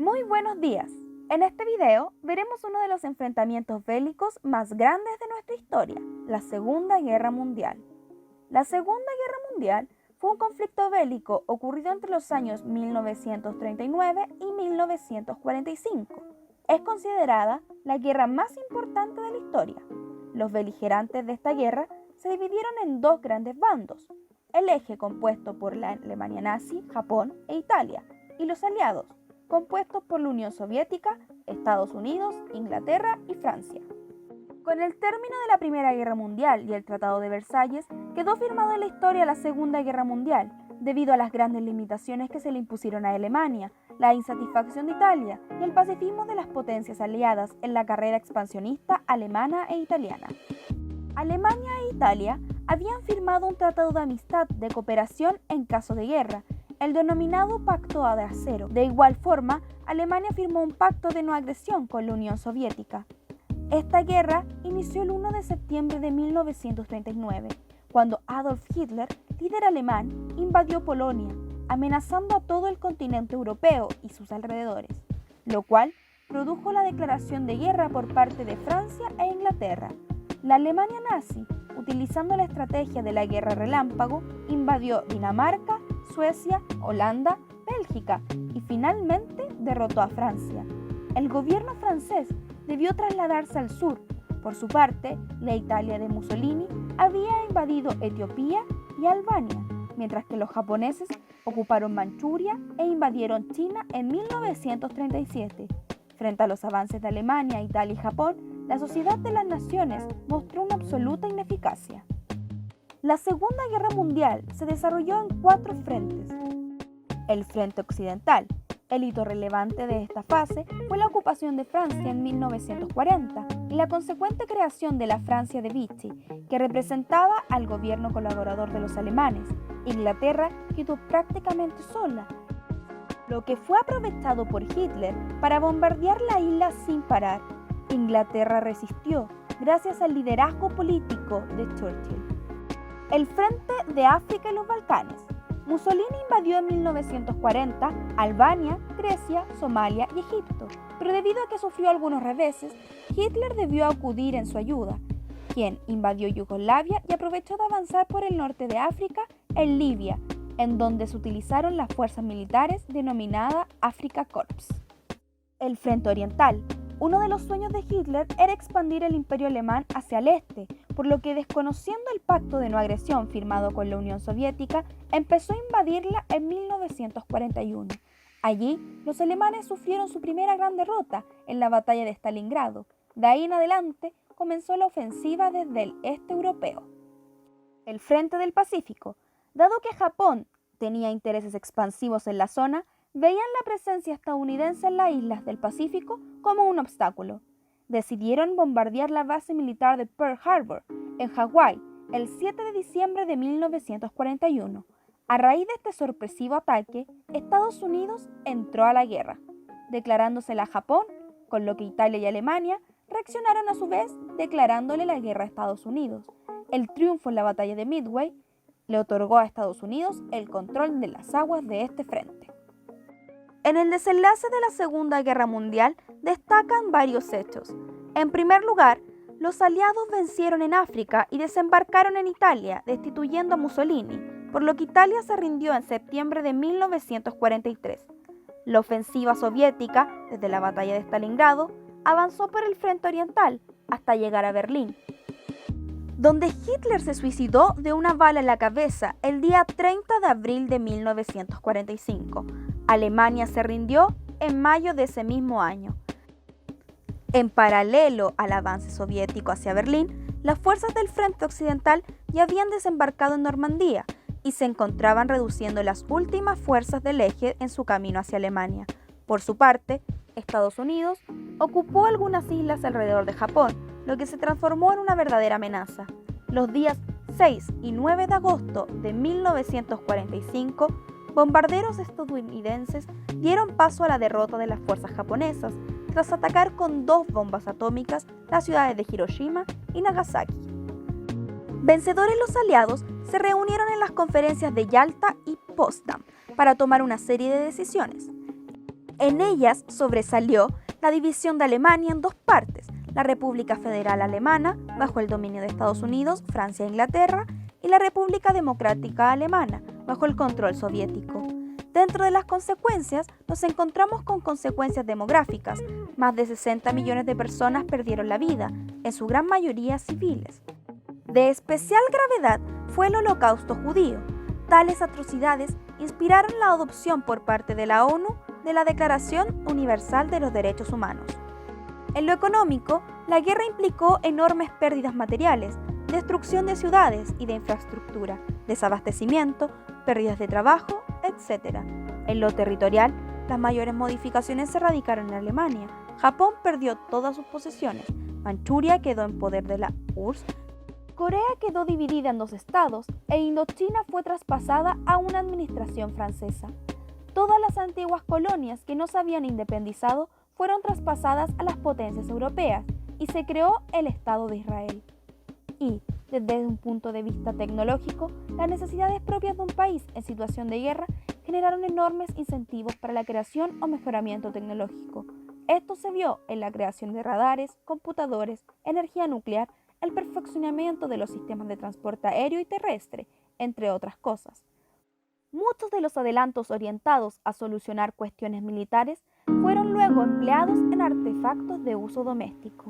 Muy buenos días. En este video veremos uno de los enfrentamientos bélicos más grandes de nuestra historia, la Segunda Guerra Mundial. La Segunda Guerra Mundial fue un conflicto bélico ocurrido entre los años 1939 y 1945. Es considerada la guerra más importante de la historia. Los beligerantes de esta guerra se dividieron en dos grandes bandos, el eje compuesto por la Alemania nazi, Japón e Italia, y los aliados, compuestos por la Unión Soviética, Estados Unidos, Inglaterra y Francia. Con el término de la Primera Guerra Mundial y el Tratado de Versalles, quedó firmado en la historia la Segunda Guerra Mundial, debido a las grandes limitaciones que se le impusieron a Alemania, la insatisfacción de Italia y el pacifismo de las potencias aliadas en la carrera expansionista alemana e italiana. Alemania e Italia habían firmado un tratado de amistad de cooperación en caso de guerra, el denominado Pacto de Acero. De igual forma, Alemania firmó un pacto de no agresión con la Unión Soviética. Esta guerra inició el 1 de septiembre de 1939, cuando Adolf Hitler, líder alemán, invadió Polonia, amenazando a todo el continente europeo y sus alrededores, lo cual produjo la declaración de guerra por parte de Francia e Inglaterra. La Alemania nazi, utilizando la estrategia de la guerra relámpago, invadió Dinamarca, Suecia, Holanda, Bélgica y finalmente derrotó a Francia. El gobierno francés debió trasladarse al sur. Por su parte, la Italia de Mussolini había invadido Etiopía y Albania, mientras que los japoneses ocuparon Manchuria e invadieron China en 1937. Frente a los avances de Alemania, Italia y Japón, la Sociedad de las Naciones mostró una absoluta ineficacia. La Segunda Guerra Mundial se desarrolló en 4 frentes. El Frente Occidental. El hito relevante de esta fase fue la ocupación de Francia en 1940 y la consecuente creación de la Francia de Vichy, que representaba al gobierno colaborador de los alemanes. Inglaterra quedó prácticamente sola, lo que fue aprovechado por Hitler para bombardear la isla sin parar. Inglaterra resistió gracias al liderazgo político de Churchill. El Frente de África y los Balcanes. Mussolini invadió en 1940 Albania, Grecia, Somalia y Egipto, pero debido a que sufrió algunos reveses, Hitler debió acudir en su ayuda, quien invadió Yugoslavia y aprovechó de avanzar por el norte de África en Libia, en donde se utilizaron las fuerzas militares denominada Afrika Korps. El Frente Oriental. Uno de los sueños de Hitler era expandir el imperio alemán hacia el este, por lo que, desconociendo el pacto de no agresión firmado con la Unión Soviética, empezó a invadirla en 1941. Allí, los alemanes sufrieron su primera gran derrota en la batalla de Stalingrado. De ahí en adelante, comenzó la ofensiva desde el este europeo. El Frente del Pacífico. Dado que Japón tenía intereses expansivos en la zona, veían la presencia estadounidense en las islas del Pacífico como un obstáculo. Decidieron bombardear la base militar de Pearl Harbor, en Hawái, el 7 de diciembre de 1941. A raíz de este sorpresivo ataque, Estados Unidos entró a la guerra, declarándosela a Japón, con lo que Italia y Alemania reaccionaron a su vez declarándole la guerra a Estados Unidos. El triunfo en la batalla de Midway le otorgó a Estados Unidos el control de las aguas de este frente. En el desenlace de la Segunda Guerra Mundial destacan varios hechos. En primer lugar, los aliados vencieron en África y desembarcaron en Italia, destituyendo a Mussolini, por lo que Italia se rindió en septiembre de 1943. La ofensiva soviética, desde la batalla de Stalingrado, avanzó por el frente oriental hasta llegar a Berlín, donde Hitler se suicidó de una bala en la cabeza el día 30 de abril de 1945. Alemania se rindió en mayo de ese mismo año. En paralelo al avance soviético hacia Berlín, las fuerzas del Frente Occidental ya habían desembarcado en Normandía y se encontraban reduciendo las últimas fuerzas del eje en su camino hacia Alemania. Por su parte, Estados Unidos ocupó algunas islas alrededor de Japón, lo que se transformó en una verdadera amenaza. Los días 6 y 9 de agosto de 1945, bombarderos estadounidenses dieron paso a la derrota de las fuerzas japonesas tras atacar con 2 bombas atómicas las ciudades de Hiroshima y Nagasaki. Vencedores los aliados se reunieron en las conferencias de Yalta y Potsdam para tomar una serie de decisiones. En ellas sobresalió la división de Alemania en dos partes, la República Federal Alemana, bajo el dominio de Estados Unidos, Francia e Inglaterra, y la República Democrática Alemana, bajo el control soviético. Dentro de las consecuencias, nos encontramos con consecuencias demográficas. Más de 60 millones de personas perdieron la vida, en su gran mayoría civiles. De especial gravedad fue el Holocausto judío. Tales atrocidades inspiraron la adopción por parte de la ONU de la Declaración Universal de los Derechos Humanos. En lo económico, la guerra implicó enormes pérdidas materiales, destrucción de ciudades y de infraestructura, desabastecimiento, pérdidas de trabajo, etc. En lo territorial, las mayores modificaciones se radicaron en Alemania. Japón perdió todas sus posesiones, Manchuria quedó en poder de la URSS, Corea quedó dividida en dos estados e Indochina fue traspasada a una administración francesa. Todas las antiguas colonias que no se habían independizado fueron traspasadas a las potencias europeas y se creó el Estado de Israel. Y, desde un punto de vista tecnológico, las necesidades propias de un país en situación de guerra generaron enormes incentivos para la creación o mejoramiento tecnológico. Esto se vio en la creación de radares, computadores, energía nuclear, el perfeccionamiento de los sistemas de transporte aéreo y terrestre, entre otras cosas. Muchos de los adelantos orientados a solucionar cuestiones militares fueron luego empleados en artefactos de uso doméstico.